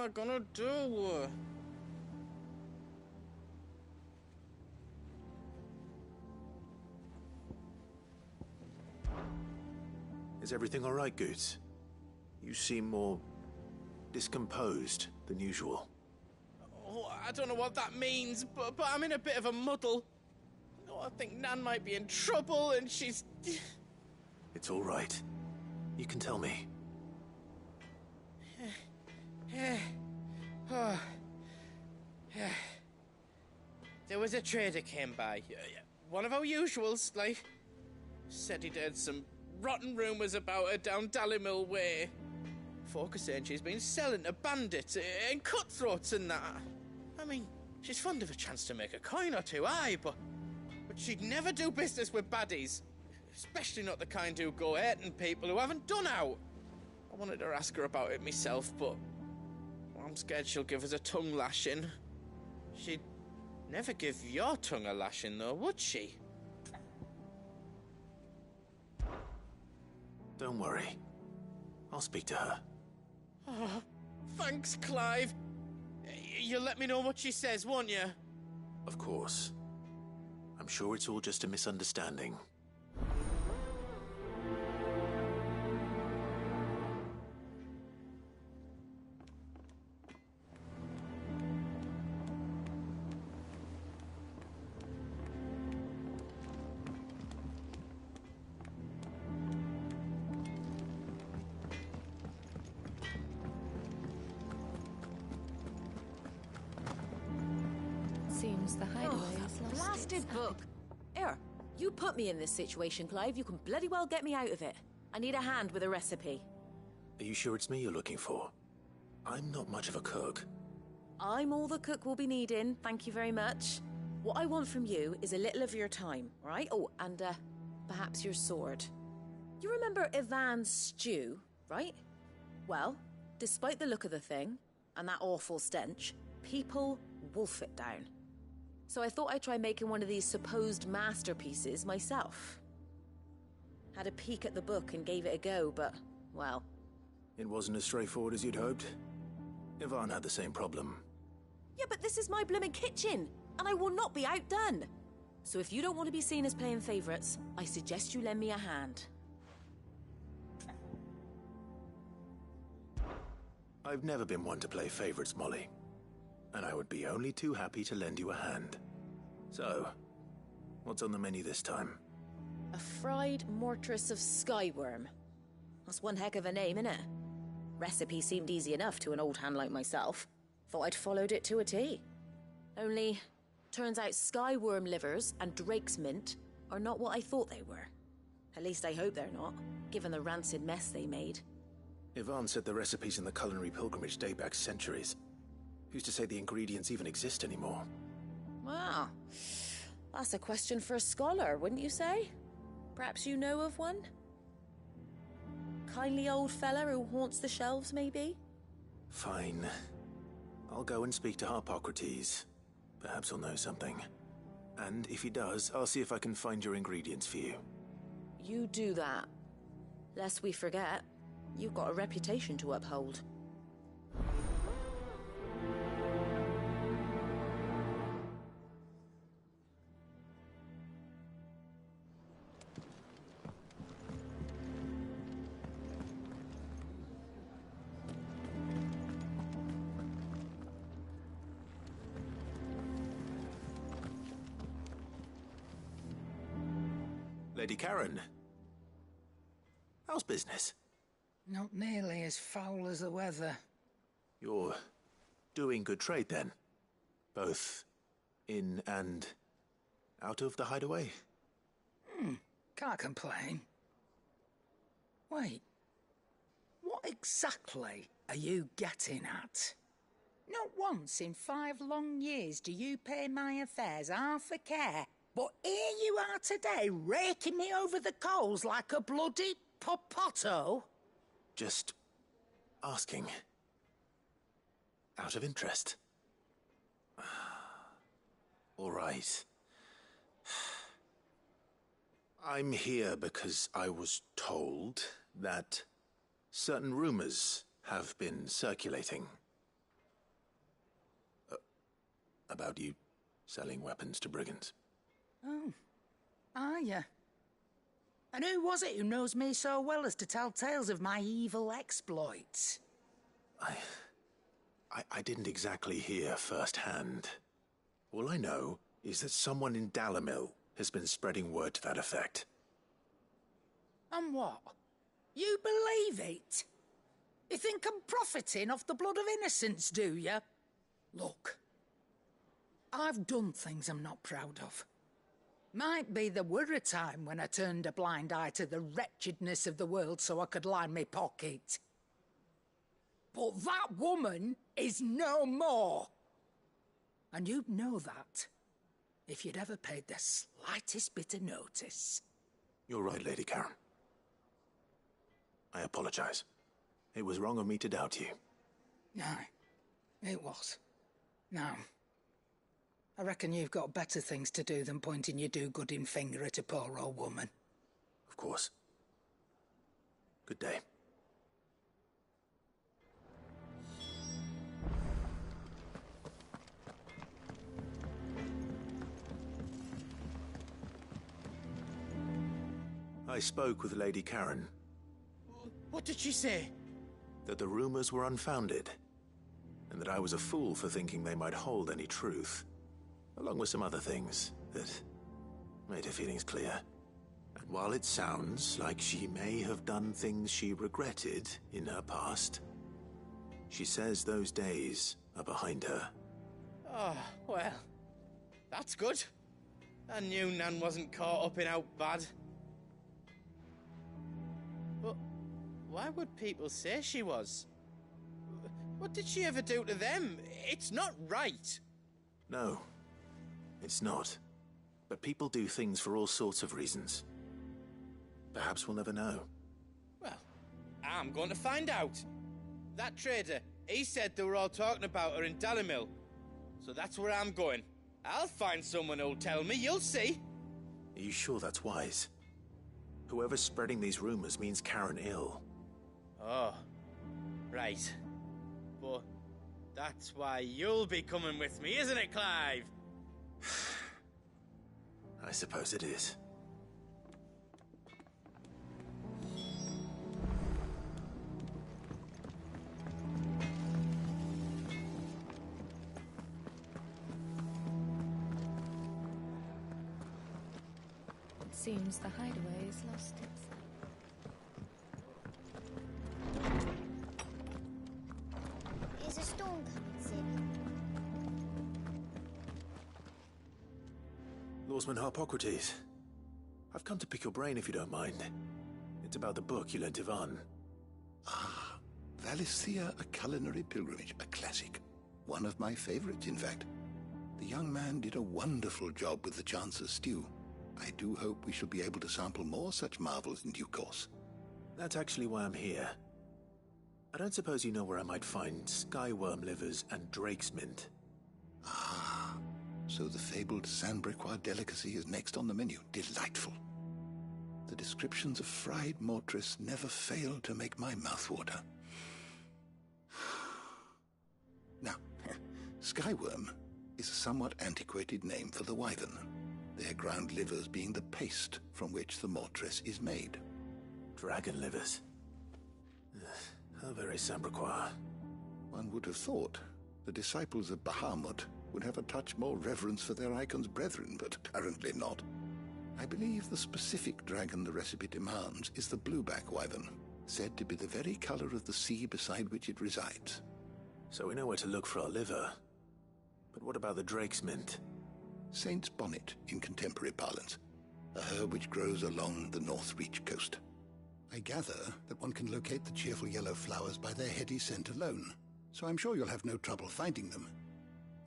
I gonna do? Is everything all right, Goots? You seem more discomposed than usual. Oh, I don't know what that means, but I'm in a bit of a muddle. Oh, I think Nan might be in trouble, and she's... It's all right. You can tell me. There was a trader came by. One of our usuals, like... Said he'd heard some rotten rumours about her down Dallymill Way. Folk are saying she's been selling to bandits and cutthroats and that. I mean, she's fond of a chance to make a coin or two, aye, but she'd never do business with baddies. Especially not the kind who go hating people who haven't done out. I wanted to ask her about it myself, but I'm scared she'll give us a tongue lashing. She'd never give your tongue a lashing, though, would she? Don't worry. I'll speak to her. Oh, thanks, Clive. You'll let me know what she says, won't you? Of course. I'm sure it's all just a misunderstanding. Seems the hideaway has lost blasted its book. Here, you put me in this situation, Clive. You can bloody well get me out of it. I need a hand with a recipe. Are you sure it's me you're looking for? I'm not much of a cook. I'm all the cook will be needing, thank you very much. What I want from you is a little of your time, right? Oh, and perhaps your sword. You remember Ivan's stew, right? Well, despite the look of the thing, and that awful stench, people wolf it down. So I thought I'd try making one of these supposed masterpieces myself. Had a peek at the book and gave it a go, but, well... It wasn't as straightforward as you'd hoped. Ivan had the same problem. Yeah, but this is my blimmin' kitchen, and I will not be outdone. So if you don't want to be seen as playing favourites, I suggest you lend me a hand. I've never been one to play favourites, Molly. And I would be only too happy to lend you a hand. So, what's on the menu this time? A fried mortress of skyworm. That's one heck of a name, innit? Recipe seemed easy enough to an old hand like myself. Thought I'd followed it to a T. Only, turns out skyworm livers and drake's mint are not what I thought they were. At least I hope they're not, given the rancid mess they made. Ivan said the recipes in the culinary pilgrimage date back centuries. Who's to say the ingredients even exist anymore? Wow. That's a question for a scholar, wouldn't you say? Perhaps you know of one? Kindly old fella who haunts the shelves, maybe? Fine. I'll go and speak to Harpocrates. Perhaps he'll know something. And if he does, I'll see if I can find your ingredients for you. You do that. Lest we forget, you've got a reputation to uphold. Lady Karen. How's business? Not nearly as foul as the weather. You're doing good trade then? Both in and out of the hideaway? Can't complain. Wait. What exactly are you getting at? Not once in 5 long years do you pay my affairs half a care. But here you are today, raking me over the coals like a bloody popoto. Just asking. Out of interest. All right. I'm here because I was told that certain rumors have been circulating. about you selling weapons to brigands. Oh, are you? And who was it who knows me so well as to tell tales of my evil exploits? I didn't exactly hear firsthand. All I know is that someone in Dalimil has been spreading word to that effect. And what? You believe it? You think I'm profiting off the blood of innocents, do you? Look, I've done things I'm not proud of. Might be there were a time when I turned a blind eye to the wretchedness of the world so I could line my pocket. But that woman is no more. And you'd know that if you'd ever paid the slightest bit of notice. You're right, Lady Karen. I apologize. It was wrong of me to doubt you. Aye, it was. Now, I reckon you've got better things to do than pointing your do-gooding finger at a poor old woman. Of course. Good day. I spoke with Lady Karen. What did she say? That the rumors were unfounded, and that I was a fool for thinking they might hold any truth, along with some other things that made her feelings clear. And while it sounds like she may have done things she regretted in her past, she says those days are behind her. Oh, well, that's good. I knew Nan wasn't caught up in out bad. But why would people say she was? What did she ever do to them? It's not right. No, it's not. But people do things for all sorts of reasons. Perhaps we'll never know. Well, I'm going to find out. That trader, he said they were all talking about her in Dalimil. So that's where I'm going. I'll find someone who'll tell me, you'll see. Are you sure that's wise? Whoever's spreading these rumors means Karen ill. Oh, right. But that's why you'll be coming with me, isn't it, Clive? I suppose it is. It seems the hideaway has lost its... Is a storm coming soon? Lawsman Harpocrates, I've come to pick your brain if you don't mind. It's about the book you lent Ivan. Ah, Valisthea, A Culinary Pilgrimage, a classic. One of my favorites, in fact. The young man did a wonderful job with the Chance's stew. I do hope we shall be able to sample more such marvels in due course. That's actually why I'm here. I don't suppose you know where I might find skyworm livers and drake's mint. Ah, so the fabled Sandbricois delicacy is next on the menu. Delightful. The descriptions of fried mortress never fail to make my mouth water. Now, skyworm is a somewhat antiquated name for the wyvern, their ground livers being the paste from which the mortress is made. Dragon livers. How very Sandbricois. One would have thought the disciples of Bahamut would have a touch more reverence for their icon's brethren, but apparently not. I believe the specific dragon the recipe demands is the blueback wyvern, said to be the very color of the sea beside which it resides. So we know where to look for our liver. But what about the drake's mint? Saint's bonnet in contemporary parlance, a herb which grows along the North Reach coast. I gather that one can locate the cheerful yellow flowers by their heady scent alone, so I'm sure you'll have no trouble finding them.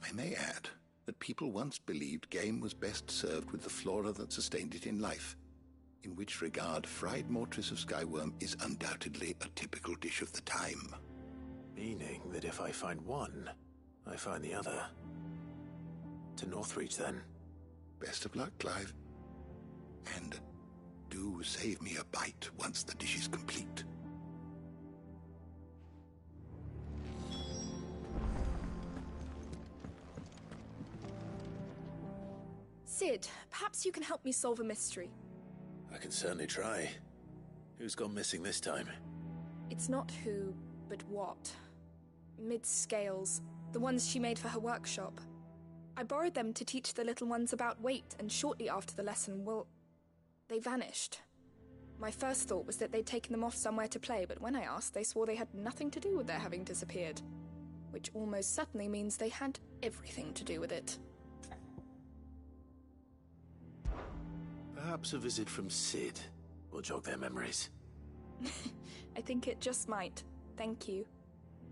I may add that people once believed game was best served with the flora that sustained it in life, in which regard fried mortress of skyworm is undoubtedly a typical dish of the time. Meaning that if I find one, I find the other. To Northreach, then. Best of luck, Clive. And do save me a bite once the dish is complete. Sid, perhaps you can help me solve a mystery. I can certainly try. Who's gone missing this time? It's not who, but what. Mid's scales, the ones she made for her workshop. I borrowed them to teach the little ones about weight, and shortly after the lesson, well, they vanished. My first thought was that they'd taken them off somewhere to play, but when I asked, they swore they had nothing to do with their having disappeared. Which almost certainly means they had everything to do with it. Perhaps a visit from Sid will jog their memories. I think it just might. Thank you.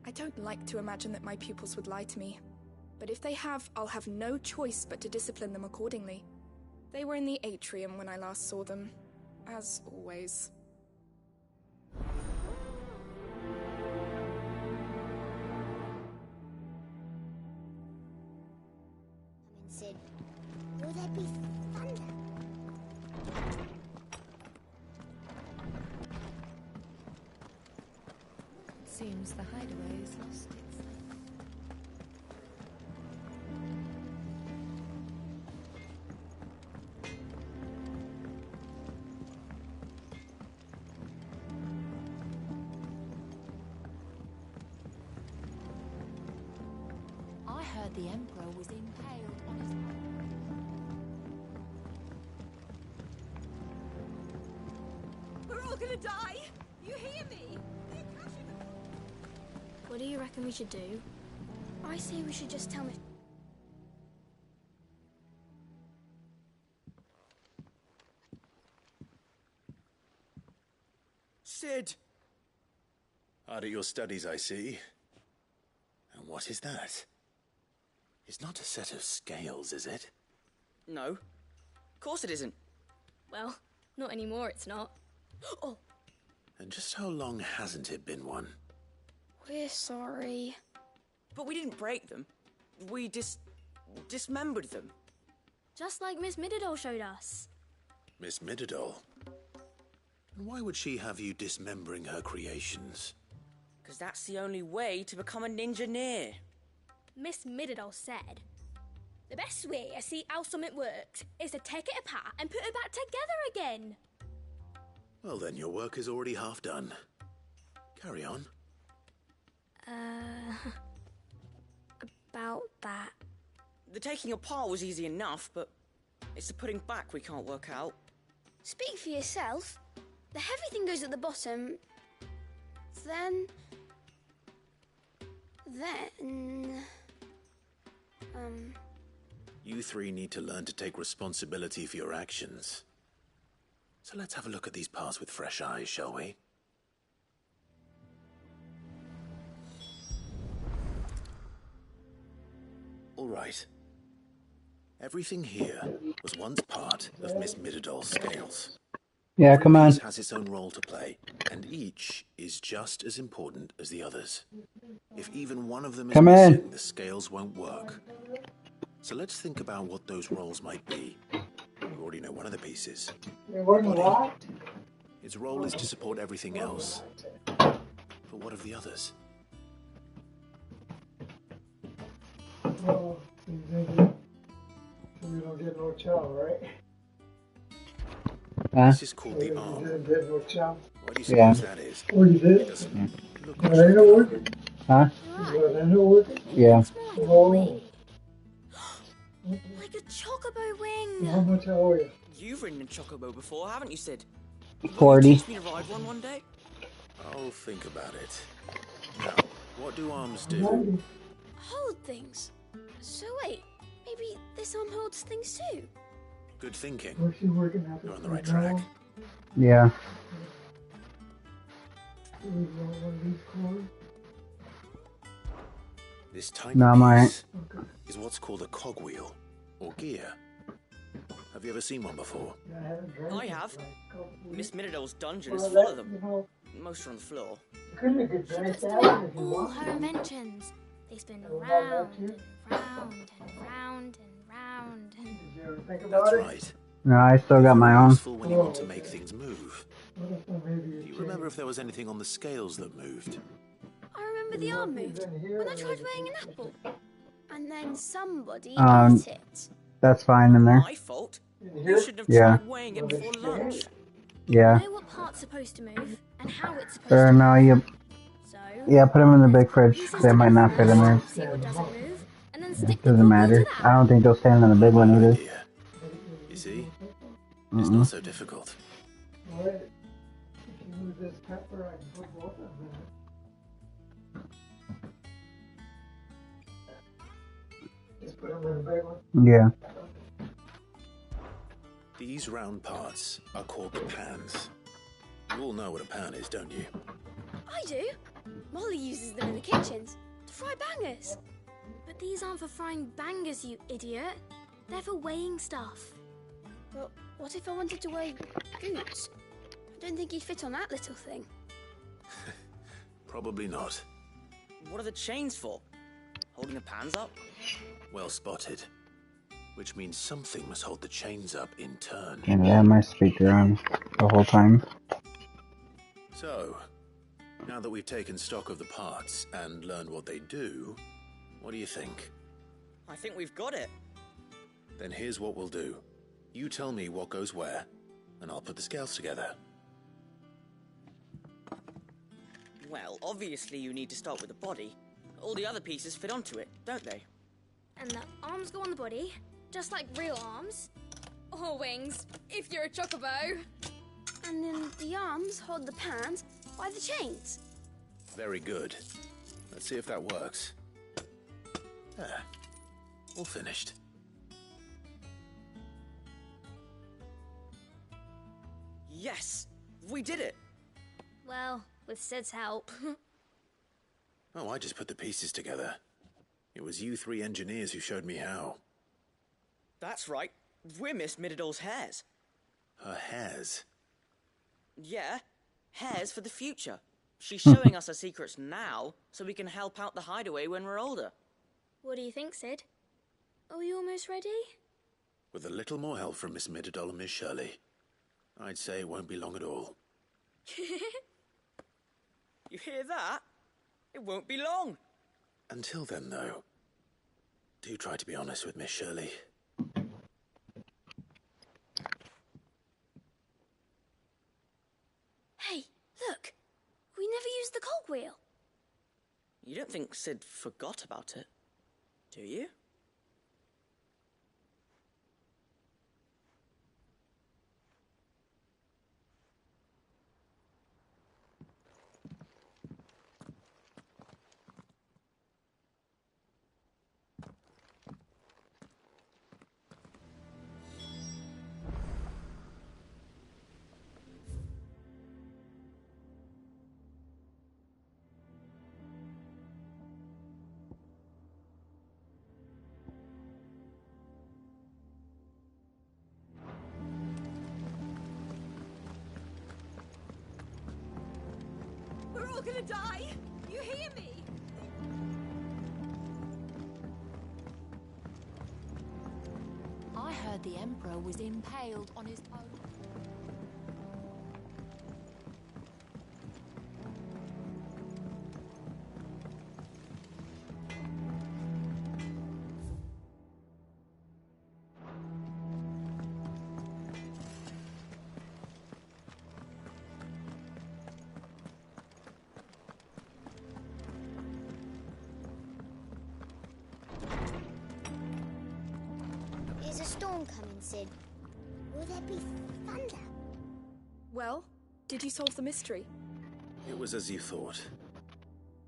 I don't like to imagine that my pupils would lie to me. But if they have, I'll have no choice but to discipline them accordingly. They were in the atrium when I last saw them, as always. Come in, Sid. Will there be thunder? Seems the hideaway has lost its... I heard the Emperor was impaled on his... We're all gonna die! You hear me? What do you reckon we should do? I say we should just tell Miss... Sid! Hard at your studies, I see. And what is that? It's not a set of scales, is it? No. Of course it isn't. Well, not anymore, it's not. Oh! And just how long hasn't it been one? We're sorry. But we didn't break them. We dismembered them. Just like Miss Middledore showed us. Miss Middledore? And why would she have you dismembering her creations? Because that's the only way to become a ninja-neer. Miss Middledore said, the best way to see how something works is to take it apart and put it back together again. Well then, your work is already half done. Carry on. About that. The taking apart was easy enough, but it's the putting back we can't work out. Speak for yourself. The heavy thing goes at the bottom. Then... You three need to learn to take responsibility for your actions. So let's have a look at these parts with fresh eyes, shall we? All right. Everything here was once part of Miss Middeldore's scales. Yeah, come on. Each has its own role to play, and each is just as important as the others. If even one of them is missing, the scales won't work. So let's think about what those roles might be. You already know one of the pieces. Body. Its role is to support everything else. But what of the others? Well, you don't get no chow, right? This is called the arm. You didn't get no chow. What do you suppose that is? Oh, you did? It doesn't look Are they not working? Huh? Are they not working? Yeah. Oh. Like a chocobo wing. How much I owe you? You've ridden a chocobo before, haven't you, Sid? 40. Will you teach me to ride one day? I'll think about it. Now, what do arms do? Hold things. So wait, maybe this arm holds things too? Good thinking. Where's she working at? You're on the right track. Yeah. This tiny Nah, piece is what's called a cogwheel, or gear. Have you ever seen one before? I have. Miss Middeldore's dungeon is full of them. Most are on the floor. She puts through all her inventions. They spin round and round and round and round and... That's right. No, I still got my own. Useful when you want to make things move. Do you remember if there was anything on the scales that moved? I remember the arm moved when I tried weighing an apple. And then somebody ate it. That's fine in there. My fault. You should have Yeah. tried weighing it before lunch. Yeah. Know what part's supposed to move and how it's supposed Or to no, move. you. So, Yeah, put them in the let's big put fridge. pieces They might together not fit in there. first, see what doesn't move, and then stick the Doesn't cogwheel to matter. that. I don't think they'll stand in the big one either. Idea. You see? It's not so difficult. Alright. If you move this pepper, I can put both of them in it. Just put them in the big one. Yeah. These round parts are called the pans. You all know what a pan is, don't you? I do. Molly uses them in the kitchens to fry bangers. But these aren't for frying bangers, you idiot. They're for weighing stuff. But what if I wanted to weigh Goots? I don't think he'd fit on that little thing. Probably not. What are the chains for? Holding the pans up? Well spotted. Which means something must hold the chains up in turn. And I had my speaker on the whole time. So, now that we've taken stock of the parts and learned what they do, what do you think? I think we've got it. Then here's what we'll do. You tell me what goes where, and I'll put the scales together. Well, obviously you need to start with the body. All the other pieces fit onto it, don't they? And the arms go on the body, just like real arms. Or wings, if you're a chocobo. And then the arms hold the pans by the chains. Very good. Let's see if that works. There. All finished. Yes! We did it! Well, with Sid's help. Oh, I just put the pieces together. It was you three engineers who showed me how. That's right. We're Miss Midadol's hairs. Her hairs? Yeah, hairs for the future. She's showing us her secrets now, so we can help out the hideaway when we're older. What do you think, Sid? Are we almost ready? With a little more help from Miss Midadol and Miss Shirley, I'd say it won't be long at all. You hear that? It won't be long. Until then, though, do try to be honest with Miss Shirley. Hey, look! We never used the cogwheel. You don't think Sid forgot about it, do you? We're all gonna die! You hear me? I heard the Emperor was impaled on his own. There's a storm coming, Sid. Will there be thunder? Well, did you solve the mystery? It was as you thought.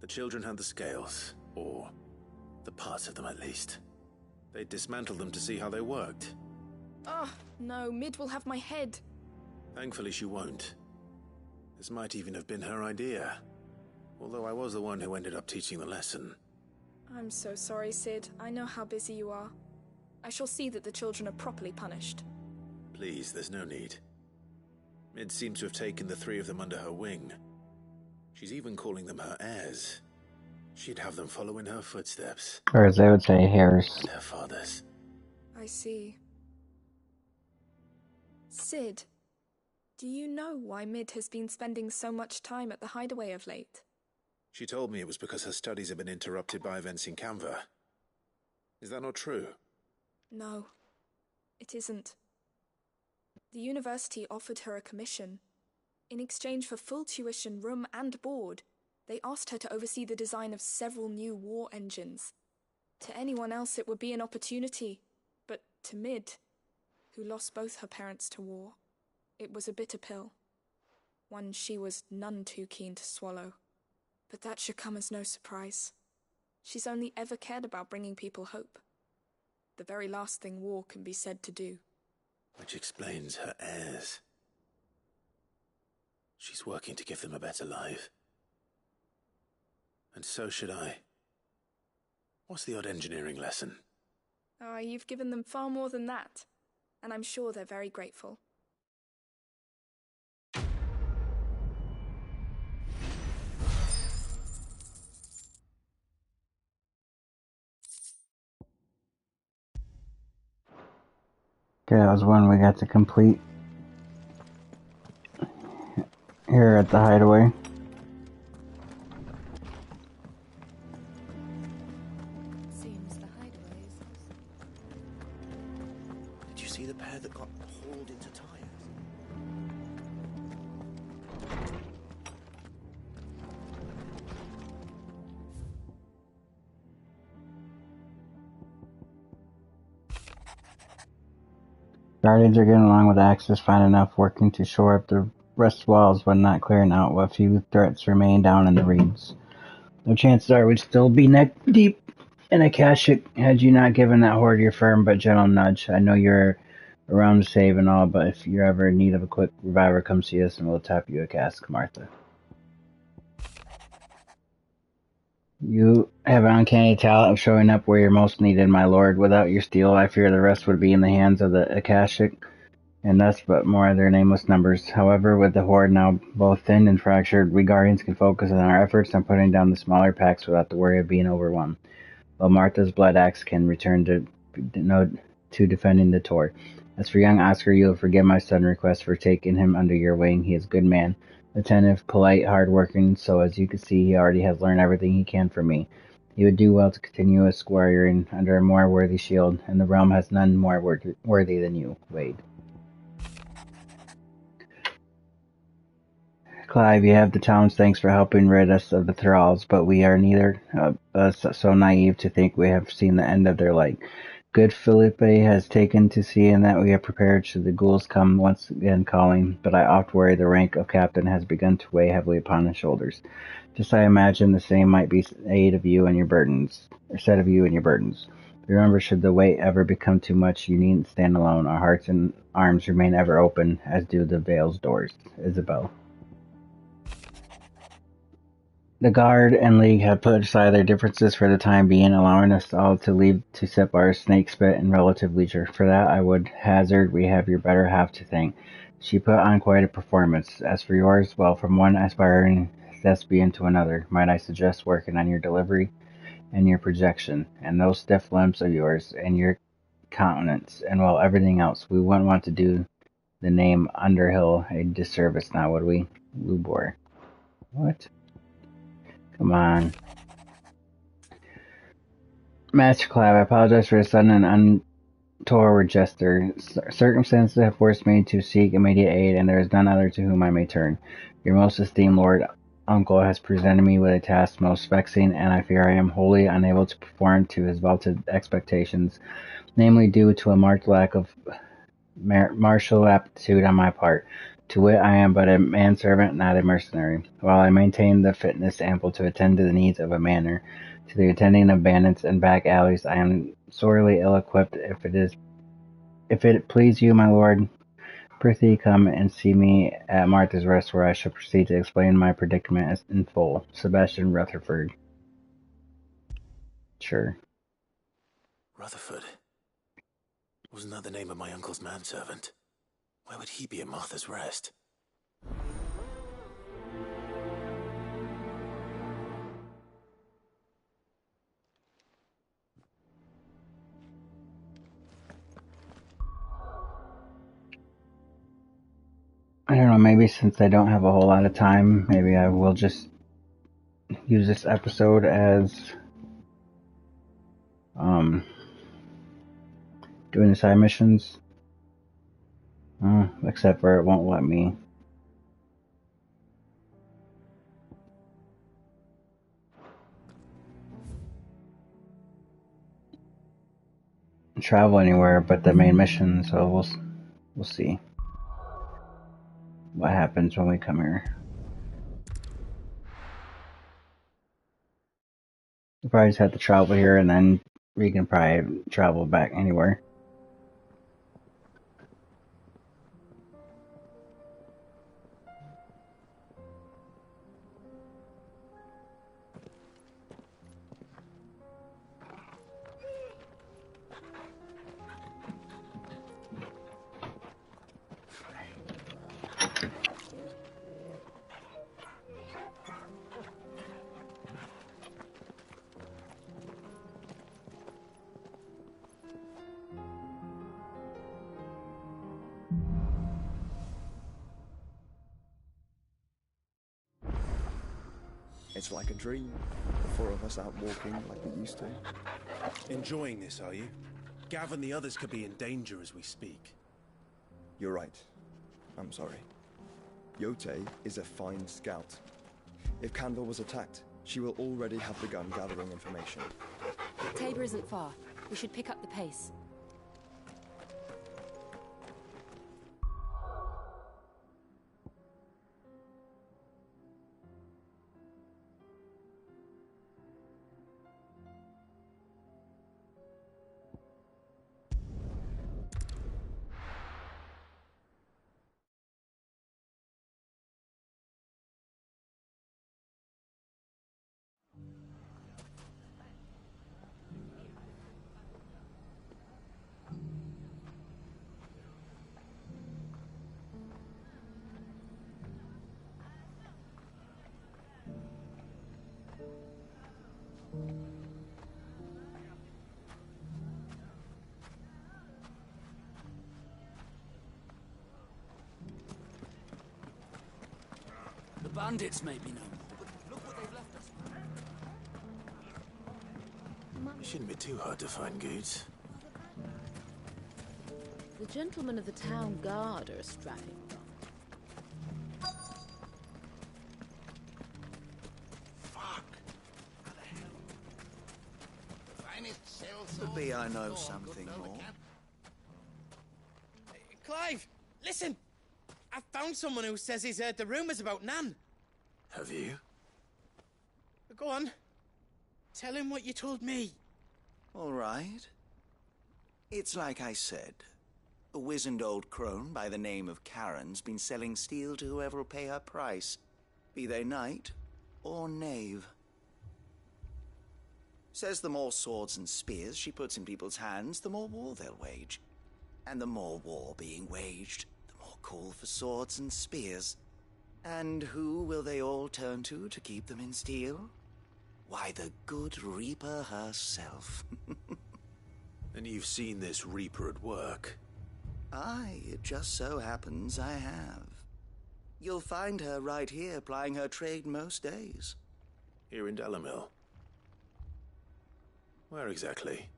The children had the scales, or the parts of them at least. They dismantled them to see how they worked. Oh, no, Mid will have my head. Thankfully she won't. This might even have been her idea. Although I was the one who ended up teaching the lesson. I'm so sorry, Sid. I know how busy you are. I shall see that the children are properly punished. Please, there's no need. Mid seems to have taken the three of them under her wing. She's even calling them her heirs. She'd have them follow in her footsteps. Or as they would say, hairs. And her father's. I see. Sid, do you know why Mid has been spending so much time at the hideaway of late? She told me it was because her studies have been interrupted by events in Canva. Is that not true? No. It isn't. The university offered her a commission. In exchange for full tuition, room and board, they asked her to oversee the design of several new war engines. To anyone else it would be an opportunity, but to Mid, who lost both her parents to war, it was a bitter pill. One she was none too keen to swallow. But that should come as no surprise. She's only ever cared about bringing people hope. The very last thing war can be said to do. Which explains her heirs. She's working to give them a better life. And so should I. What's the odd engineering lesson? Oh, you've given them far more than that, and I'm sure they're very grateful. Okay, that was one we got to complete here at the hideaway. Seems the hideaway is lost. Did you see the pair that got hauled into tires? Guardians are getting along with Axis fine enough, working to shore up the rest walls, but not clearing out what few threats remain down in the reeds. Though chances are we'd still be neck deep in Akashic had you not given that horde your firm but gentle nudge. I know you're around to save and all, but if you're ever in need of a quick reviver, come see us and we'll tap you a cask, Martha. You have an uncanny talent of showing up where you're most needed, my lord. Without your steel, I fear the rest would be in the hands of the Akashic, and thus but more of their nameless numbers. However, with the horde now both thin and fractured, we Guardians can focus on our efforts on putting down the smaller packs without the worry of being overwhelmed. While Martha's blood axe can return to defending the Tor. As for young Oscar, you'll forgive my sudden request for taking him under your wing. He is a good man, attentive, polite, hard-working, so as you can see, he already has learned everything he can from me. He would do well to continue as squiring under a more worthy shield, and the realm has none more worthy than you, Wade. Clive, you have the talents, thanks for helping rid us of the thralls, but we are neither of us so naive to think we have seen the end of their light. Good Felipe has taken to seeing that we are prepared should the ghouls come once again calling, but I oft worry the rank of captain has begun to weigh heavily upon his shoulders. Just I imagine the same might be said of you and your burdens. Remember, should the weight ever become too much, you needn't stand alone. Our hearts and arms remain ever open, as do the Vale's doors. Isabel. The Guard and League have put aside their differences for the time being, allowing us all to leave to sip our snake spit in relative leisure. For that, I would hazard we have your better half to thank. She put on quite a performance. As for yours, well, from one aspiring thespian to another, might I suggest working on your delivery and your projection, and those stiff limbs of yours, and your countenance, and well, everything else. We wouldn't want to do the name Underhill a disservice now, would we? Lubor. What? Come on. Master Clive, I apologize for the sudden and untoward gesture. Circumstances have forced me to seek immediate aid, and there is none other to whom I may turn. Your most esteemed Lord Uncle has presented me with a task most vexing, and I fear I am wholly unable to perform to his vaulted expectations, namely due to a marked lack of martial aptitude on my part. To wit, I am but a manservant, not a mercenary. While I maintain the fitness ample to attend to the needs of a manor, to the attending of bandits and back alleys, I am sorely ill-equipped. If it please you, my lord, prithee come and see me at Martha's Rest, where I shall proceed to explain my predicament in full. Sebastian Rutherford. Sure. Rutherford? Wasn't that the name of my uncle's manservant? Why would he be at Martha's Rest? I don't know, maybe since I don't have a whole lot of time, maybe I will just use this episode as doing the side missions. Except for it won't let me. Travel anywhere but the main mission, so we'll see what happens when we come here. We probably just have to travel here and then we can probably travel back anywhere. It's like a dream. The four of us out walking like we used to. Enjoying this, are you? Gav and the others could be in danger as we speak. You're right. I'm sorry. Yote is a fine scout. If Candor was attacked, she will already have begun gathering information. Tabor isn't far. We should pick up the pace. The bandits may be no more, but look what they've left us. It shouldn't be too hard to find goods. The gentlemen of the town guard are strapping. Could be I know something more. Clive, listen! I found someone who says he's heard the rumours about Nan. Have you? Go on. Tell him what you told me. All right. It's like I said. A wizened old crone by the name of Karen's been selling steel to whoever will pay her price, be they knight or knave. Says the more swords and spears she puts in people's hands, the more war they'll wage. And the more war being waged, the more call for swords and spears. And who will they all turn to keep them in steel? Why, the good Reaper herself. And you've seen this Reaper at work? Aye, it just so happens I have. You'll find her right here plying her trade most days. Here in Dalimil? Where exactly?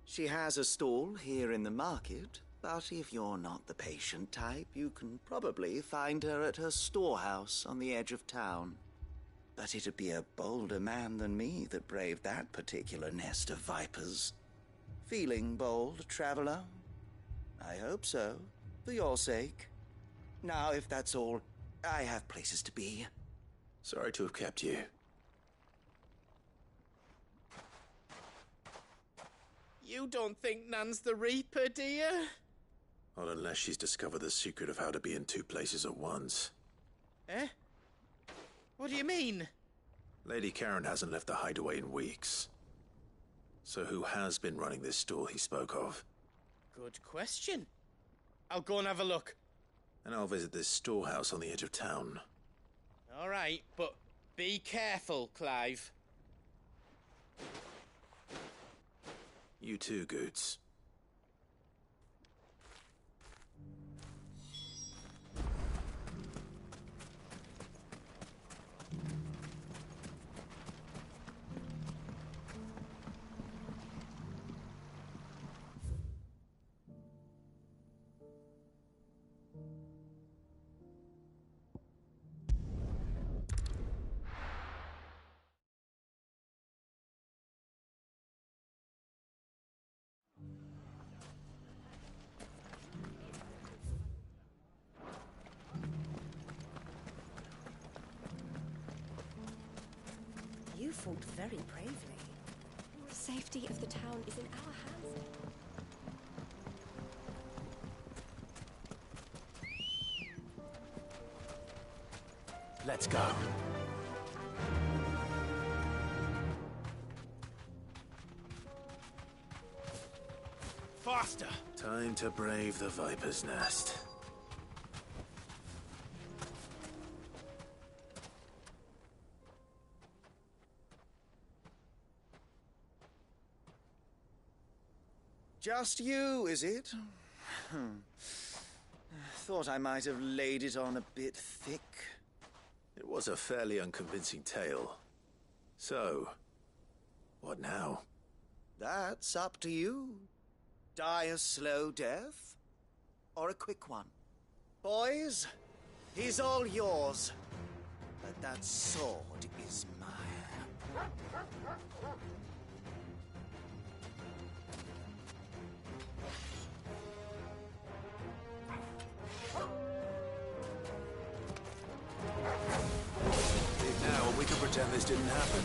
She has a stall here in the market, but if you're not the patient type, you can probably find her at her storehouse on the edge of town. But it'd be a bolder man than me that braved that particular nest of vipers. Feeling bold, traveler? I hope so, for your sake. Now, if that's all, I have places to be. Sorry to have kept you. You don't think Nan's the Reaper, do you? Not unless she's discovered the secret of how to be in two places at once. Eh? What do you mean? Lady Karen hasn't left the hideaway in weeks. So who has been running this stall he spoke of? Good question. I'll go and have a look. And I'll visit this storehouse on the edge of town. All right, but be careful, Clive. You too, Goots. fought very bravely. The safety of the town is in our hands. Let's go. Faster! Time to brave the Viper's Nest. Just you, is it? Thought I might have laid it on a bit thick. It was a fairly unconvincing tale. So, what now? That's up to you. Die a slow death, or a quick one. Boys, he's all yours. But that sword is mine. Now we can pretend this didn't happen.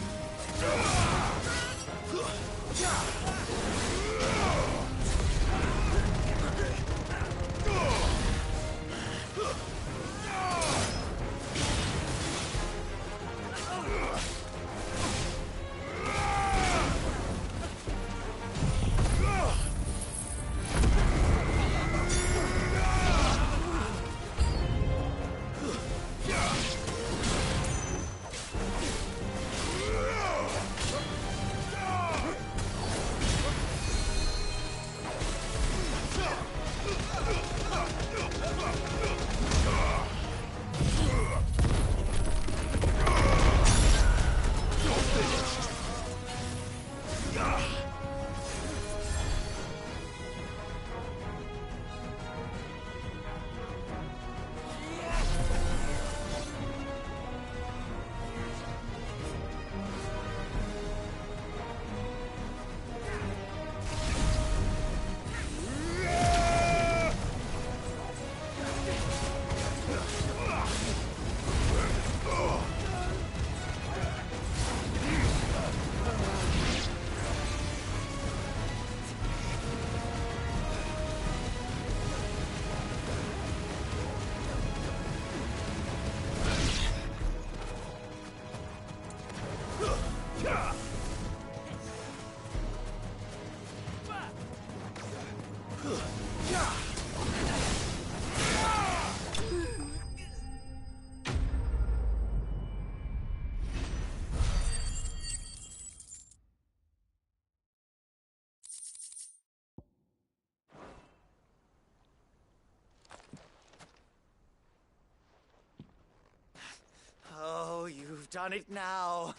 Oh, you've done it now.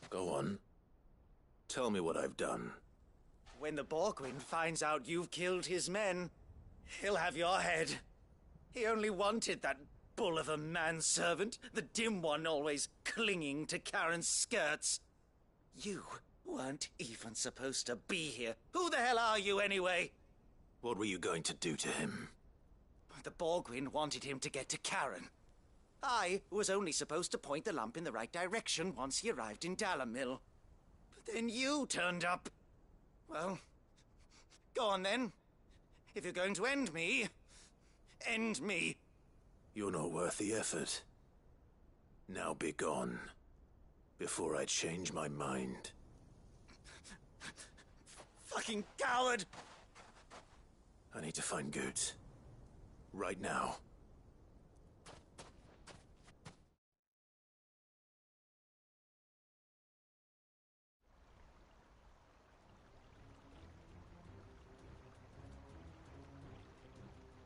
Go on. Tell me what I've done. When the Borgwyn finds out you've killed his men, he'll have your head. He only wanted that bull of a manservant, the dim one always clinging to Karen's skirts. You weren't even supposed to be here. Who the hell are you anyway? What were you going to do to him? The Borgwyn wanted him to get to Karen. I was only supposed to point the lamp in the right direction once he arrived in Dalamil. But then you turned up. Well, go on then. If you're going to end me, end me. You're not worth the effort. Now be gone, before I change my mind. Fucking coward! I need to find Goot. Right now.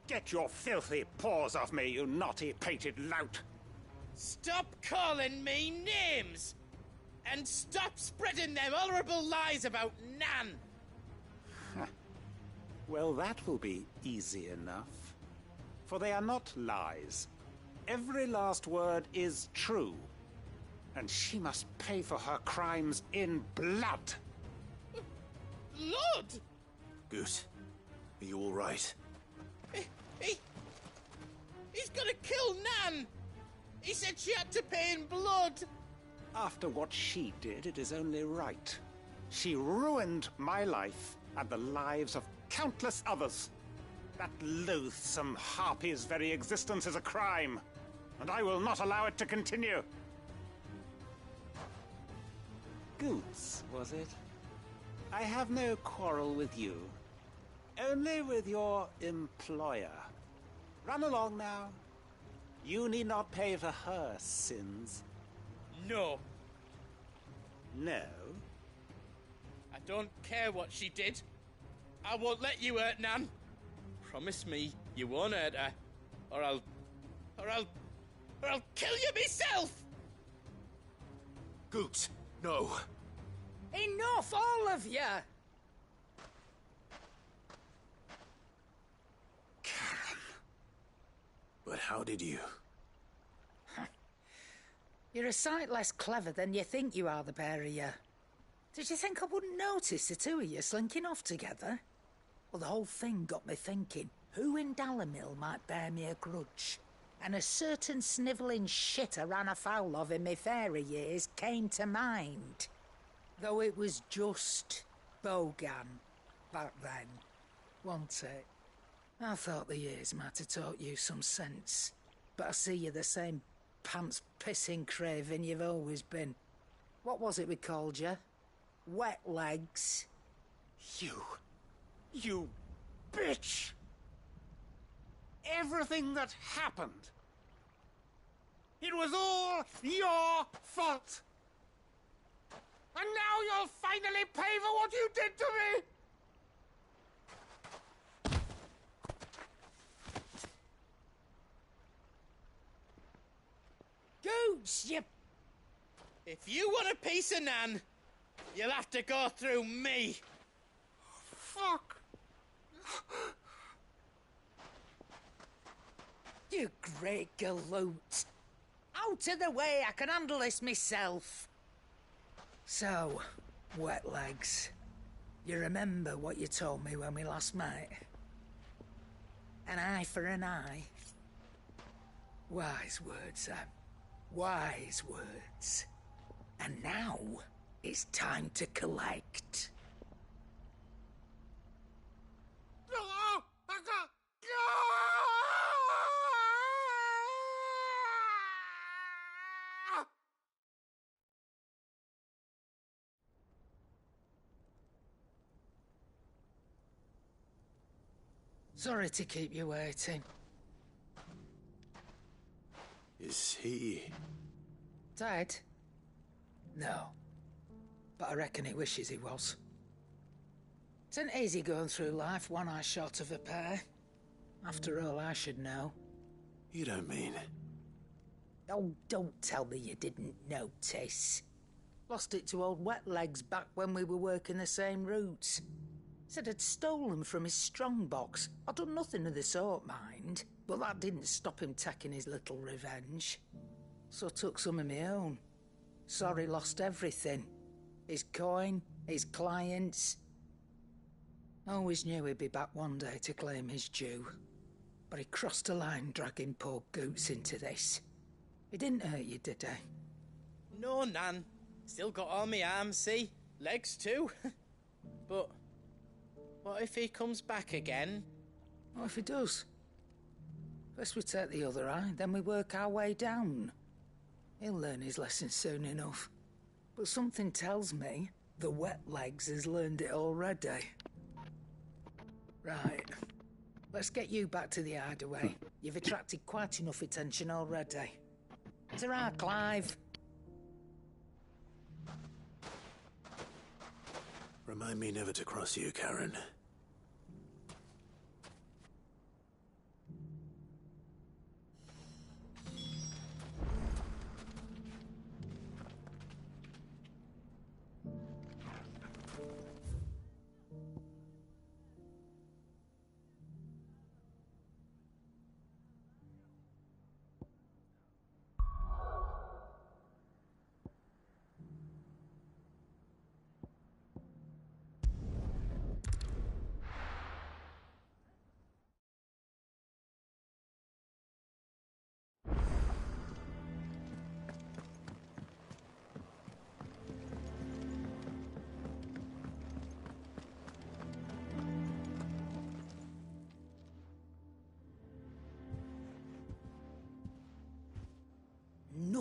Get your filthy paws off me, you naughty-pated lout! Stop calling me names! And stop spreading them horrible lies about Nan! Well, that will be easy enough. For they are not lies. Every last word is true. And she must pay for her crimes in blood. Blood? Goot, are you all right? He's gonna kill Nan! He said she had to pay in blood! After what she did, it is only right. She ruined my life and the lives of countless others. That loathsome harpy's very existence is a crime, and I will not allow it to continue. Goots, was it? I have no quarrel with you. Only with your employer. Run along now. You need not pay for her sins. No. No? I don't care what she did. I won't let you hurt Nan. Promise me you won't hurt her, or I'll kill you myself! Goots, no. Enough, all of you! But how did you? You're a sight less clever than you think you are, the pair of you. Did you think I wouldn't notice the two of you slinking off together? Well, the whole thing got me thinking, who in Dalimil might bear me a grudge? And a certain snivelling shit I ran afoul of in my fairy years came to mind. Though it was just Bogan back then, wasn't it? I thought the years might have taught you some sense, but I see you're the same pants-pissing craven you've always been. What was it we called you? Wet legs. You bitch! Everything that happened, it was all your fault! And now you'll finally pay for what you did to me! Goots, you... If you want a piece of Nan, you'll have to go through me. Fuck! You great galoot. Out of the way, I can handle this myself. So, wet legs, you remember what you told me when we last met? An eye for an eye. Wise words, Sam. Wise words. And now, it's time to collect. Sorry to keep you waiting. Is he... Dead? No. But I reckon he wishes he was. It isn't easy going through life one eye short of a pair. After all, I should know. You don't mean... Oh, don't tell me you didn't notice. Lost it to old Wet Legs back when we were working the same routes. Said I'd stolen from his strongbox. I'd done nothing of the sort, mind. But that didn't stop him taking his little revenge. So I took some of my own. Sorry, lost everything. His coin, his clients. Always knew he'd be back one day to claim his due. But he crossed a line dragging poor Goots into this. He didn't hurt you, did he? No, Nan. Still got all my arms, see? Legs too. But what if he comes back again? What if he does? First we take the other eye, then we work our way down. He'll learn his lesson soon enough. But something tells me the Wet Legs has learned it already. Right. Let's get you back to the hideaway. You've attracted quite enough attention already. Ta-ra, Clive. Remind me never to cross you, Karen.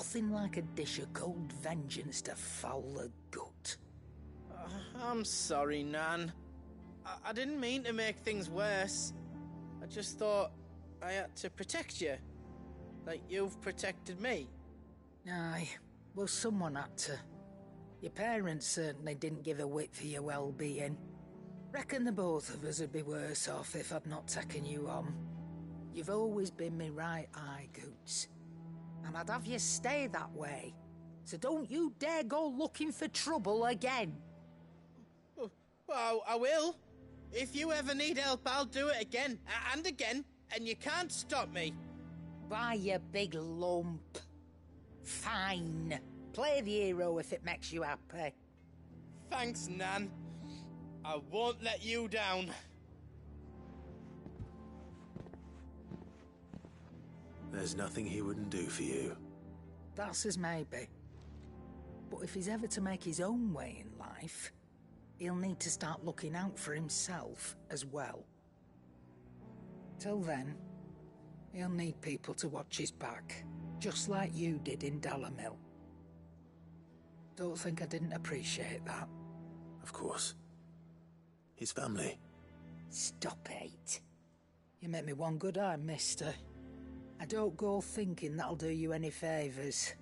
nothing like a dish of cold vengeance to foul the gut. I'm sorry, Nan. I didn't mean to make things worse. I just thought I had to protect you. Like you've protected me. Aye, well, someone had to. Your parents certainly didn't give a whit for your well-being. Reckon the both of us would be worse off if I'd not taken you on. You've always been me right eye, Goots. And I'd have you stay that way. So don't you dare go looking for trouble again. Well, I will. If you ever need help, I'll do it again and again, and you can't stop me. Why, you big lump. Fine. Play the hero if it makes you happy. Thanks, Nan. I won't let you down. There's nothing he wouldn't do for you. That's as maybe. But if he's ever to make his own way in life, he'll need to start looking out for himself as well. Till then, he'll need people to watch his back, just like you did in Dalimil. Don't think I didn't appreciate that. Of course. His family. Stop it. You make me one good eye, mister. I don't go thinking that'll do you any favours.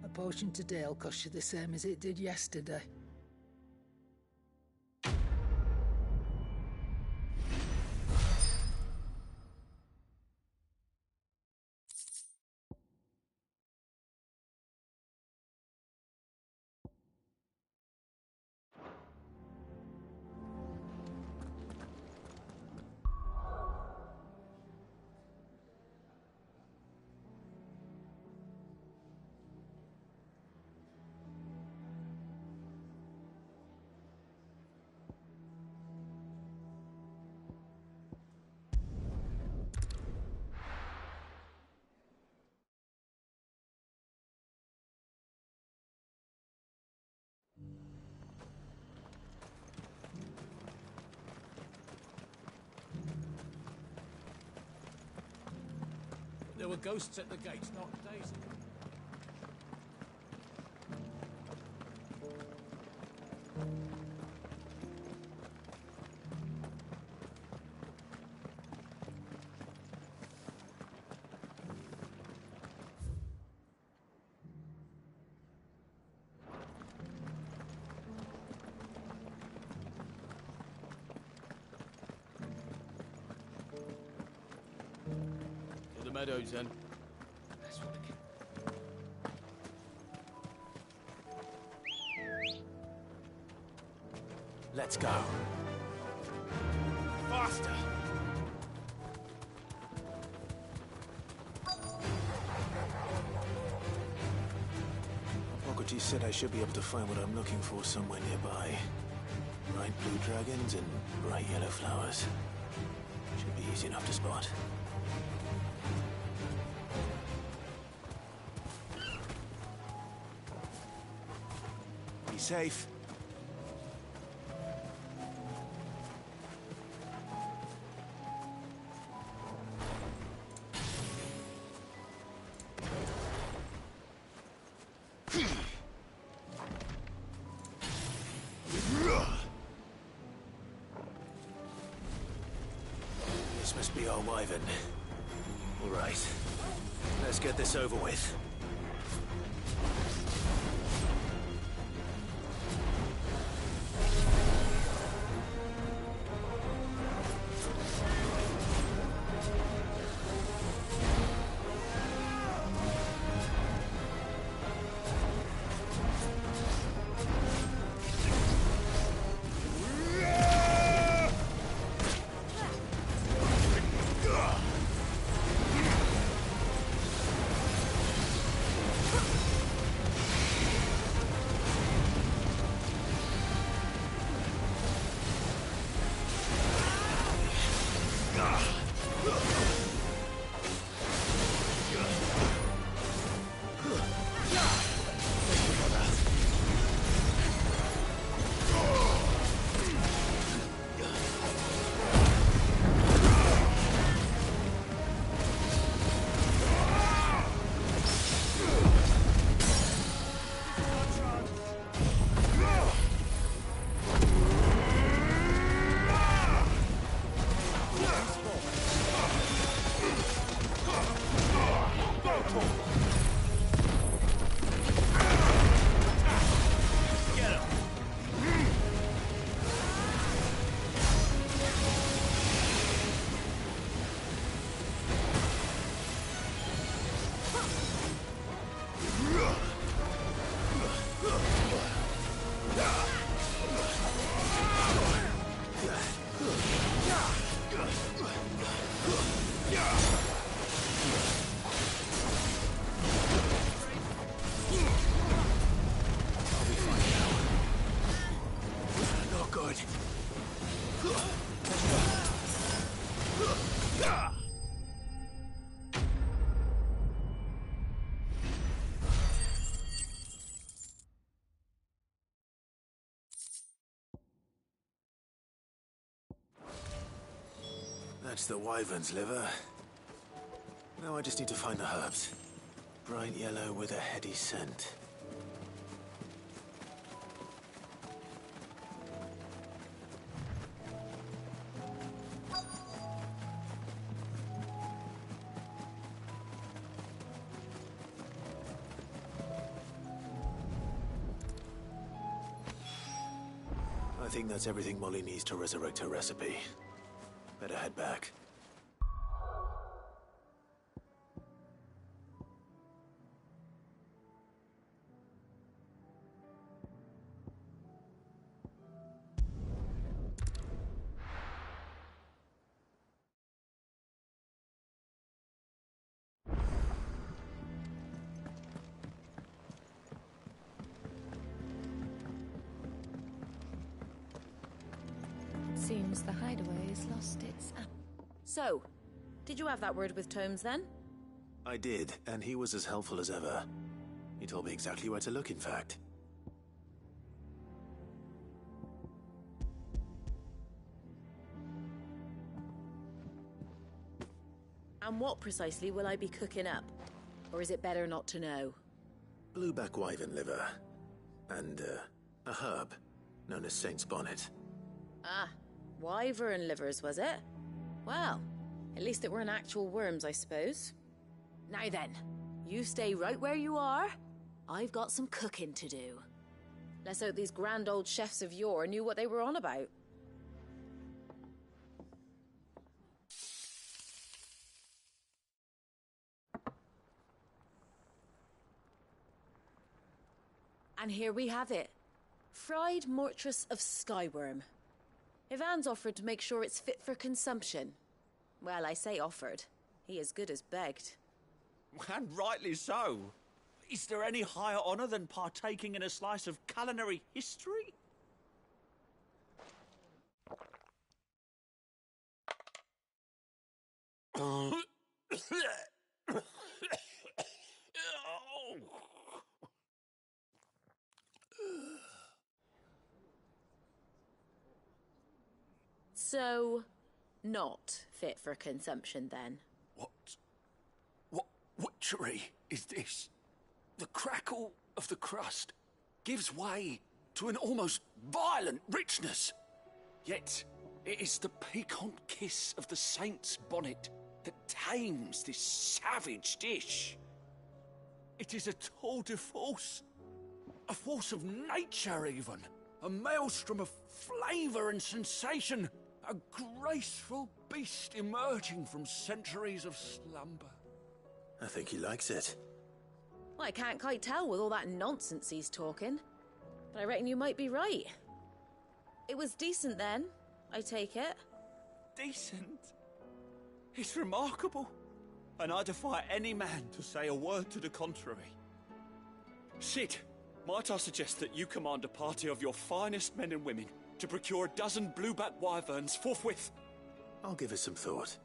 A potion today'll cost you the same as it did yesterday. There were ghosts at the gates not days ago. To the meadows, then. That's what I can... Let's go. Faster! Pockety said I should be able to find what I'm looking for somewhere nearby. Bright blue dragons and bright yellow flowers. Should be easy enough to spot. Be safe. This must be our wyvern. All right. Let's get this over with. That's the wyvern's liver. Now I just need to find the herbs. Bright yellow with a heady scent. I think that's everything Molly needs to resurrect her recipe. Better head back. Seems the hideaway has lost its... So, did you have that word with Tomes then? I did, and he was as helpful as ever. He told me exactly where to look, in fact. And what precisely will I be cooking up? Or is it better not to know? Blueback wyvern liver. And, a herb known as Saint's Bonnet. Ah, wyvern livers, was it? Well, at least it weren't actual worms, I suppose. Now then, you stay right where you are. I've got some cooking to do. Let's hope these grand old chefs of yore knew what they were on about. And here we have it. Fried mortress of skyworm. Ivan's offered to make sure it's fit for consumption. Well, I say offered. He as good as begged. And rightly so. Is there any higher honour than partaking in a slice of culinary history? So, not fit for consumption then? What witchery is this? The crackle of the crust gives way to an almost violent richness. Yet, it is the piquant kiss of the saint's bonnet that tames this savage dish. It is a tour de force. A force of nature, even. A maelstrom of flavour and sensation. A graceful beast emerging from centuries of slumber. I think he likes it. Well, I can't quite tell with all that nonsense he's talking. But I reckon you might be right. It was decent then, I take it. Decent? It's remarkable. And I defy any man to say a word to the contrary. Sid, might I suggest that you command a party of your finest men and women to procure a dozen blueback wyverns forthwith? I'll give it some thought.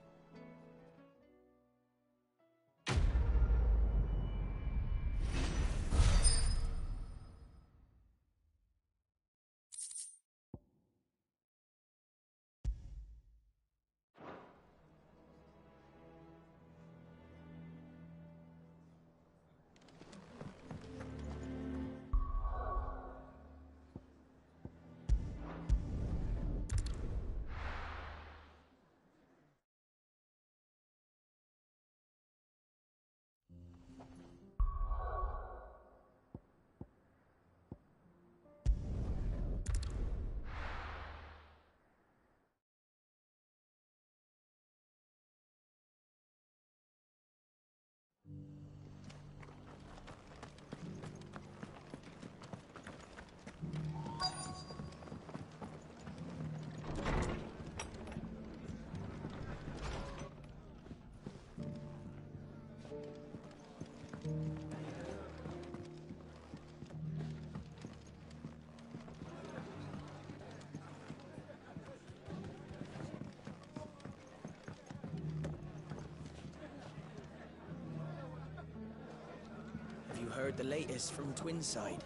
Heard the latest from Twinside.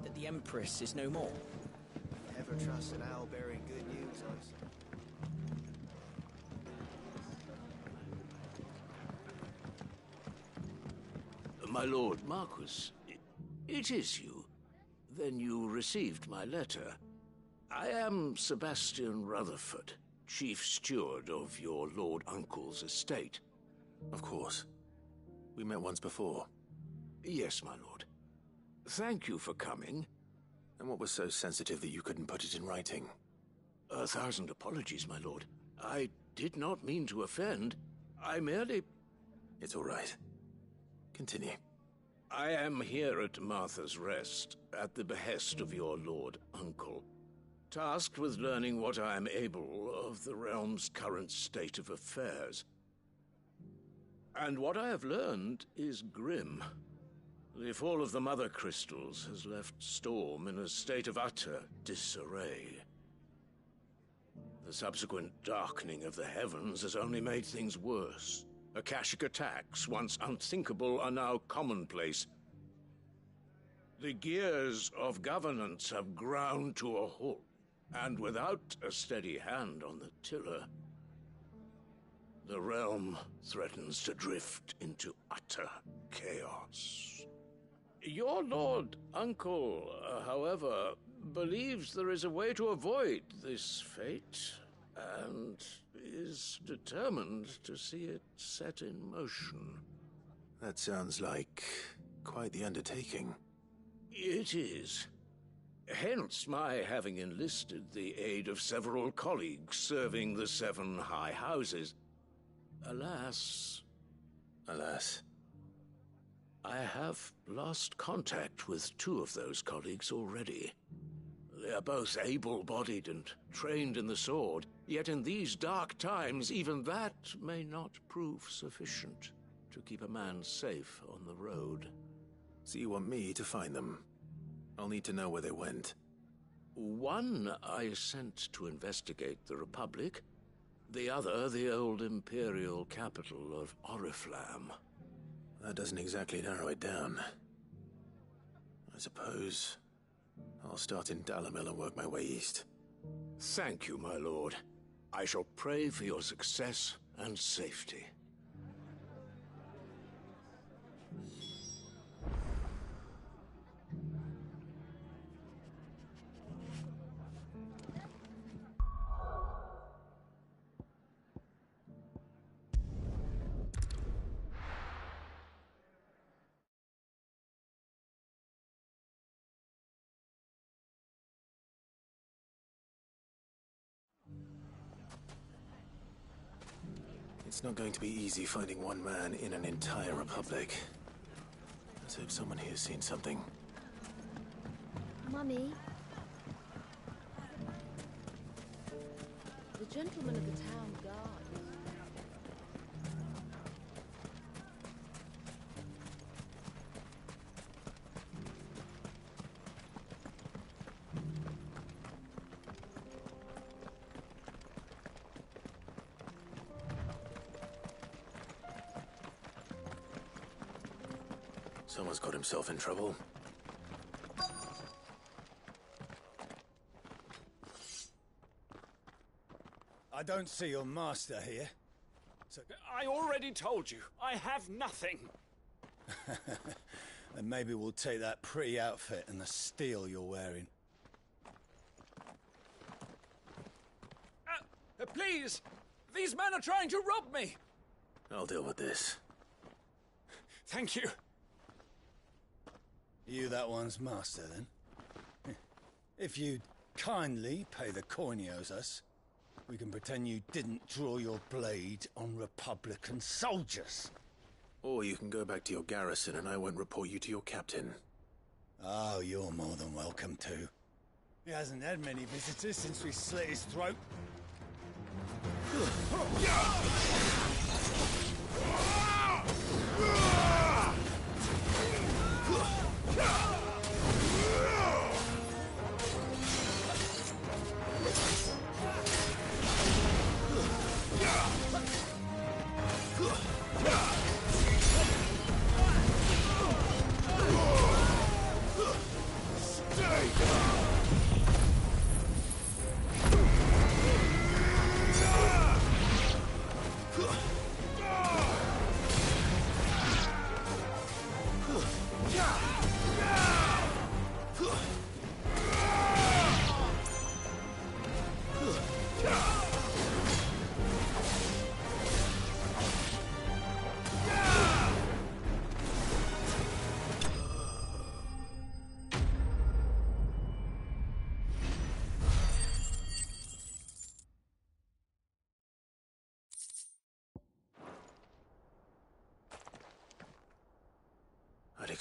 That the Empress is no more. Never trust an owl bearing good news, I My lord Marquis, it is you. Then you received my letter. I am Sebastian Rutherford, Chief Steward of your Lord Uncle's estate. Of course. We met once before. Yes, my lord. Thank you for coming. And what was so sensitive that you couldn't put it in writing? 1,000 apologies, my lord. I did not mean to offend. I merely... It's all right. Continue. I am here at Martha's Rest, at the behest of your Lord Uncle, tasked with learning what I am able of the realm's current state of affairs. And what I have learned is grim. The fall of the Mother Crystals has left Storm in a state of utter disarray. The subsequent darkening of the heavens has only made things worse. Akashic attacks, once unthinkable, are now commonplace. The gears of governance have ground to a halt, and without a steady hand on the tiller, the realm threatens to drift into utter chaos. Your Lord Uncle, however, believes there is a way to avoid this fate, and is determined to see it set in motion. That sounds like quite the undertaking. It is. Hence my having enlisted the aid of several colleagues serving the 7 high houses. Alas, I have lost contact with 2 of those colleagues already. They are both able-bodied and trained in the sword, yet in these dark times, even that may not prove sufficient to keep a man safe on the road. So you want me to find them? I'll need to know where they went. One I sent to investigate the Republic, the other the old Imperial capital of Oriflamme. That doesn't exactly narrow it down. I suppose I'll start in Dalimil and work my way east. Thank you, my lord. I shall pray for your success and safety. It's not going to be easy finding one man in an entire republic. Let's hope someone here's seen something. Mummy? The gentleman of the town guard. Someone's got himself in trouble. I don't see your master here. So I already told you, I have nothing. And maybe we'll take that pretty outfit and the steel you're wearing. Please! These men are trying to rob me! I'll deal with this. Thank you. You that one's master, then? If you'd kindly pay the coin he owes us, we can pretend you didn't draw your blade on Republican soldiers. Or you can go back to your garrison and I won't report you to your captain. Oh, you're more than welcome to. He hasn't had many visitors since we slit his throat.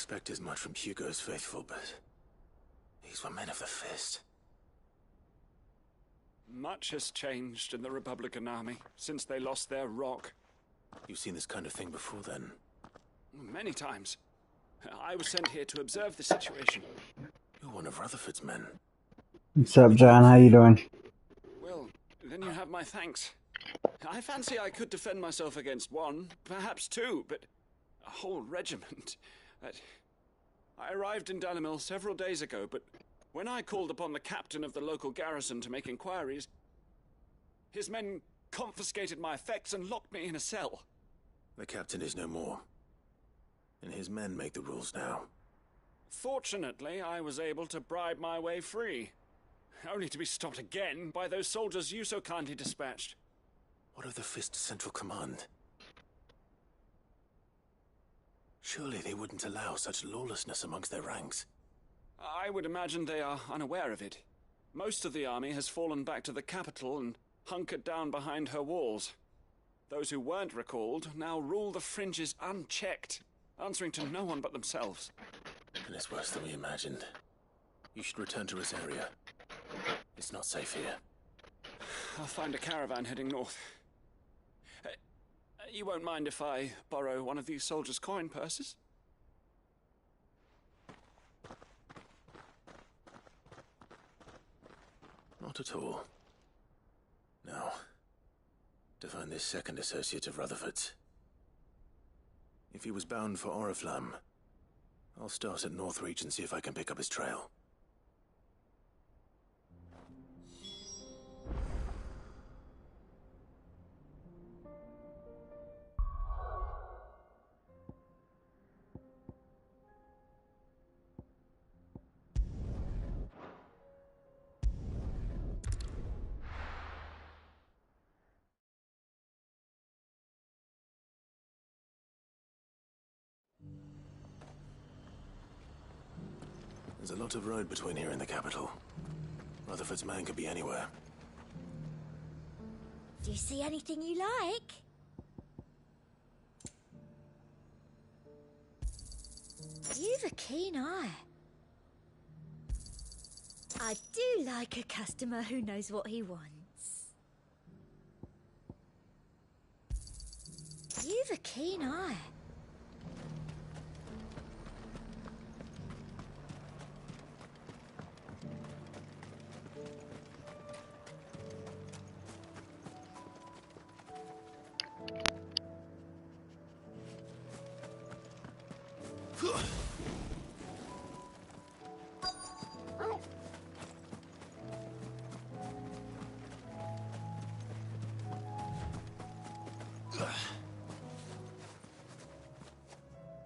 expect as much from Hugo's faithful, but these were men of the fist. Much has changed in the Republican army since they lost their rock. You've seen this kind of thing before, then? Many times. I was sent here to observe the situation. You're one of Rutherford's men. What's up, John? How you doing? Well, then you have my thanks. I fancy I could defend myself against one, perhaps two, but a whole regiment. I arrived in Dalimil several days ago, but when I called upon the captain of the local garrison to make inquiries, his men confiscated my effects and locked me in a cell. The captain is no more, and his men make the rules now. Fortunately, I was able to bribe my way free, only to be stopped again by those soldiers you so kindly dispatched. What of the Fist Central Command? Surely they wouldn't allow such lawlessness amongst their ranks. I would imagine they are unaware of it. Most of the army has fallen back to the capital and hunkered down behind her walls. Those who weren't recalled now rule the fringes unchecked, answering to no one but themselves. And it's worse than we imagined. You should return to Rosaria. It's not safe here. I'll find a caravan heading north. You won't mind if I borrow one of these soldiers' coin purses? Not at all. Now, to find this second associate of Rutherford's. If he was bound for Oriflamme, I'll start at Northreach and see if I can pick up his trail. There's a lot of road between here and the capital. Rutherford's man could be anywhere. Do you see anything you like? You've a keen eye. I do like a customer who knows what he wants. You've a keen eye.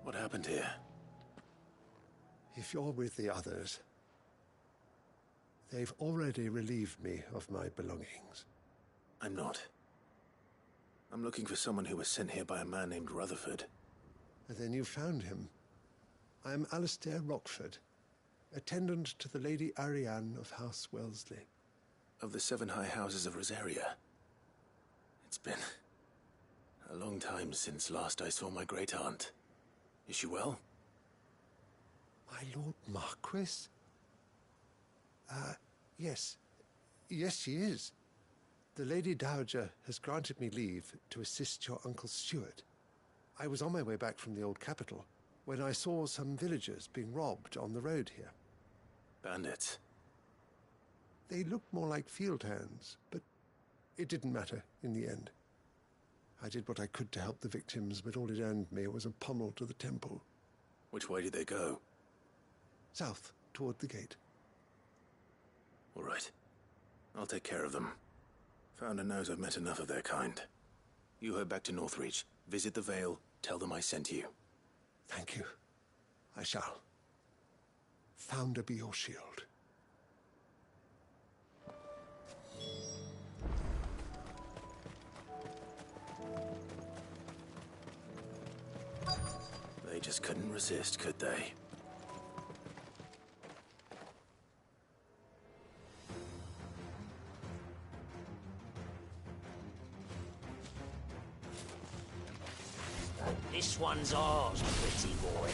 What happened here? If you're with the others, they've already relieved me of my belongings. I'm not. I'm looking for someone who was sent here by a man named Rutherford. And then you found him. I am Alistair Rockford, attendant to the Lady Ariane of House Wellesley. Of the 7 high houses of Rosaria. It's been a long time since last I saw my great-aunt. Is she well? My Lord Marquis? Yes. Yes, she is. The Lady Dowager has granted me leave to assist your Uncle Stuart. I was on my way back from the old capital when I saw some villagers being robbed on the road here. Bandits? They looked more like field hands, but it didn't matter in the end. I did what I could to help the victims, but all it earned me was a pommel to the temple. Which way did they go? South, toward the gate. All right. I'll take care of them. Founder knows I've met enough of their kind. You head back to Northreach, visit the Vale, tell them I sent you. Thank you. I shall. Founder be your shield. They just couldn't resist, could they? This one's ours, pretty boy.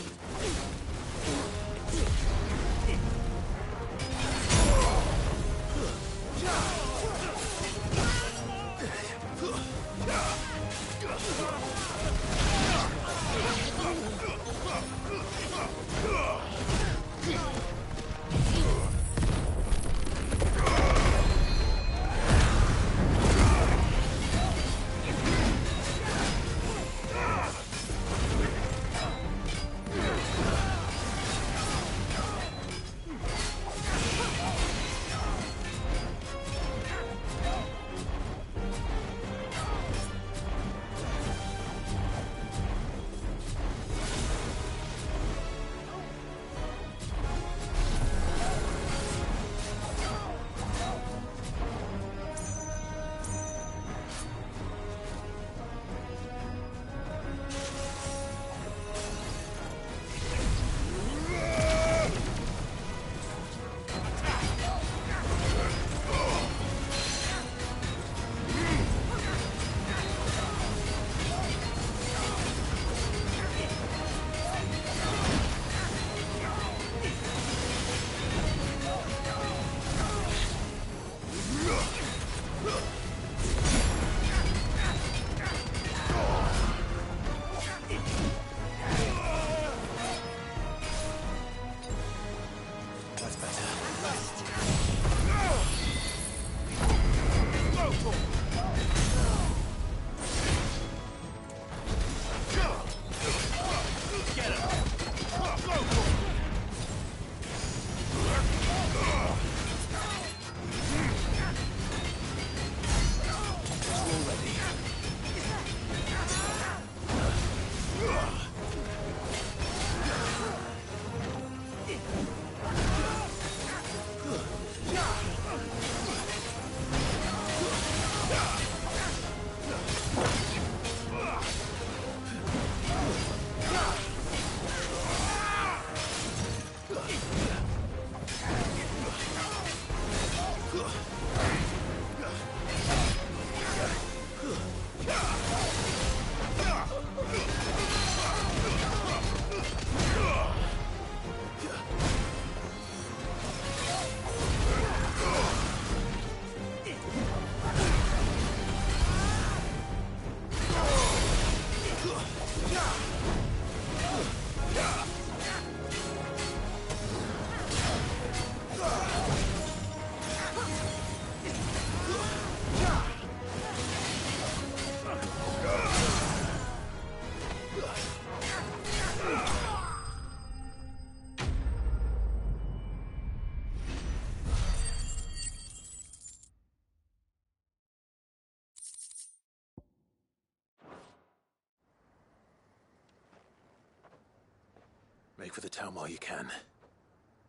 Make for the town while you can.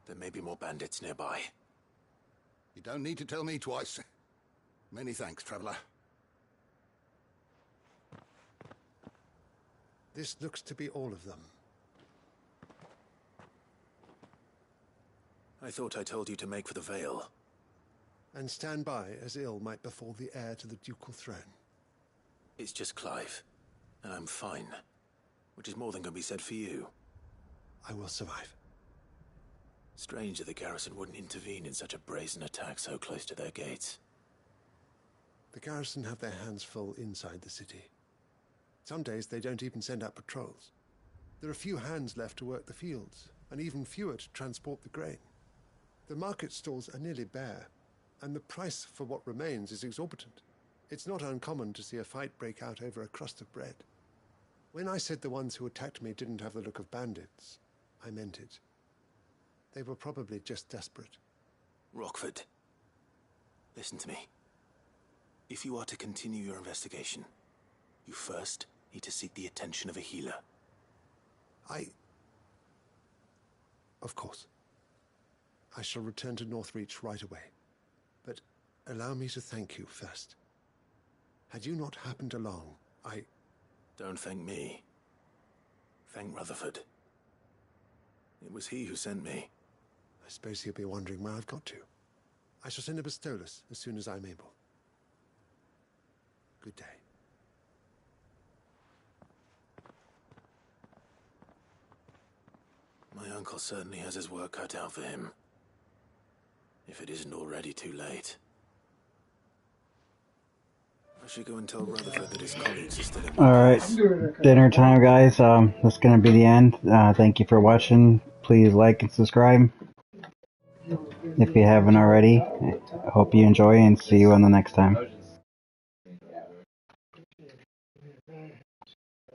There may be more bandits nearby. You don't need to tell me twice. Many thanks, traveler. This looks to be all of them. I thought I told you to make for the Vale. And stand by as ill might befall the heir to the ducal throne. It's just Clive, and I'm fine. Which is more than can be said for you. I will survive. Strange that the garrison wouldn't intervene in such a brazen attack so close to their gates. The garrison have their hands full inside the city. Some days they don't even send out patrols. There are few hands left to work the fields, and even fewer to transport the grain. The market stalls are nearly bare, and the price for what remains is exorbitant. It's not uncommon to see a fight break out over a crust of bread. When I said the ones who attacked me didn't have the look of bandits, I meant it. They were probably just desperate. Rockford, listen to me. If you are to continue your investigation, you first need to seek the attention of a healer. Of course. I shall return to Northreach right away. But allow me to thank you first. Had you not happened along, Don't thank me. Thank Rutherford. It was he who sent me. I suppose he'll be wondering where I've got to. I shall send a Bastolus as soon as I'm able. Good day. uncle certainly has his work cut out for him. If it isn't already too late. I should go and tell Rutherford that his colleagues are still in. Alright, dinner time, guys. That's gonna be the end. Thank you for watching. Please like and subscribe if you haven't already. I hope you enjoy and see you on the next time.